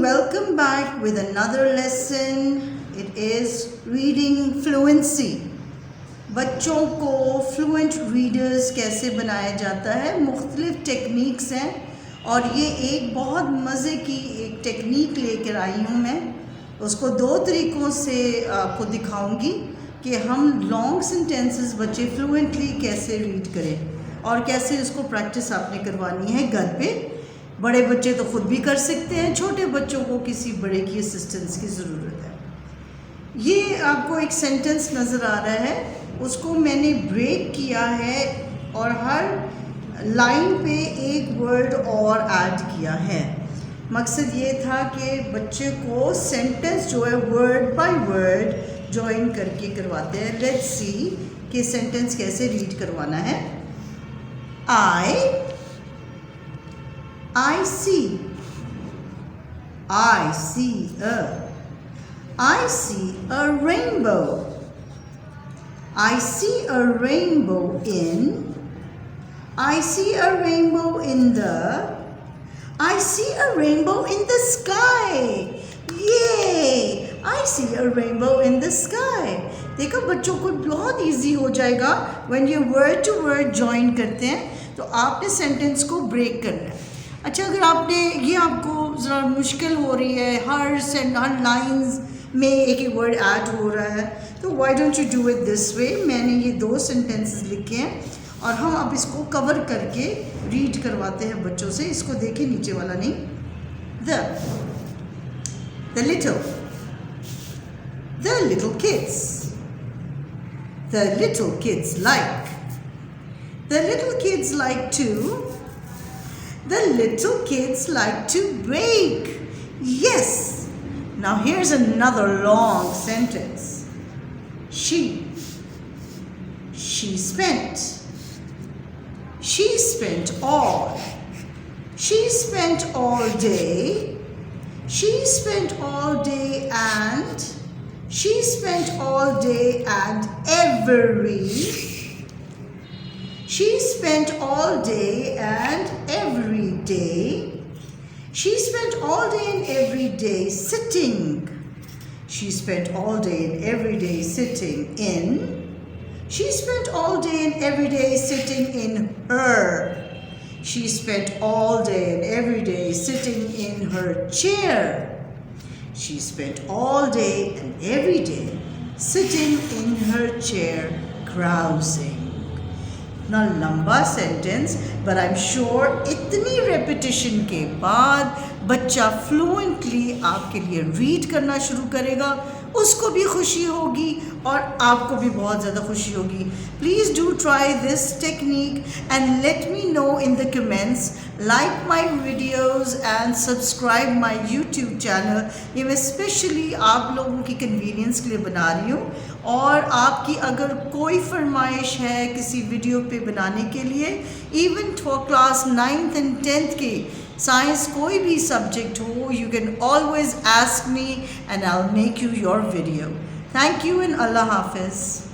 welcome back with another lesson. It is reading fluency. बच्चों को fluent readers कैसे बनाया जाता है, मुख्तलिफ टेक्निक्स हैं और ये एक बहुत मज़े की एक टेक्निक लेकर आई हूँ मैं। उसको दो तरीक़ों से आपको दिखाऊंगी कि हम लॉन्ग सेंटेंसेस बच्चे फ्लुएंटली कैसे रीड करें और कैसे उसको प्रैक्टिस आपने करवानी है घर पे। बड़े बच्चे तो ख़ुद भी कर सकते हैं, छोटे बच्चों को किसी बड़े की असिस्टेंस की ज़रूरत है। ये आपको एक सेंटेंस नज़र आ रहा है, उसको मैंने ब्रेक किया है और हर लाइन पे एक वर्ड और ऐड किया है। मकसद ये था कि बच्चे को सेंटेंस जो है वर्ड बाय वर्ड जॉइन करके करवाते हैं। लेट्स सी कि सेंटेंस कैसे रीड करवाना है। I see a rainbow. I see a rainbow in. I see a rainbow in the. I see a rainbow in the sky. Yay! I see a rainbow in the sky. देखो बच्चों को बहुत easy हो जाएगा when you word to word join करते हैं तो आपने सेंटेंस को ब्रेक करना है। अच्छा, अगर आपने ये आपको ज़रा मुश्किल हो रही है, हर लाइंस में एक एक वर्ड ऐड हो रहा है, तो why don't you do it this way. मैंने ये दो सेंटेंसेस लिखे हैं और हम अब इसको कवर करके रीड करवाते हैं बच्चों से। इसको देखिए, नीचे वाला नहीं। The little kids. The little kids like. The little kids like to. The little kids like to bake. Yes. Now here's another long sentence. She spent all day. She spent all day and she spent all day and every. She spent all day and every day. She spent all day and every day sitting. She spent all day and every day sitting in. She spent all day and every day sitting in her. She spent all day and every day sitting in her chair. She spent all day and every day sitting in her chair carousing. ना लंबा sentence, but I'm sure इतनी repetition के बाद बच्चा fluently आपके लिए read करना शुरू करेगा। उसको भी खुशी होगी और आपको भी बहुत ज़्यादा खुशी होगी। Please do try this technique and let me know in the comments. Like my videos and subscribe my YouTube channel. ये मैं स्पेशली आप लोगों की कन्वीनियंस के लिए बना रही हूँ और आपकी अगर कोई फरमाइश है किसी वीडियो पे बनाने के लिए, even for class 9th and 10th की साइंस कोई भी सब्जेक्ट हो, you can always ask me and I'll make you your video. Thank you and Allah Hafiz.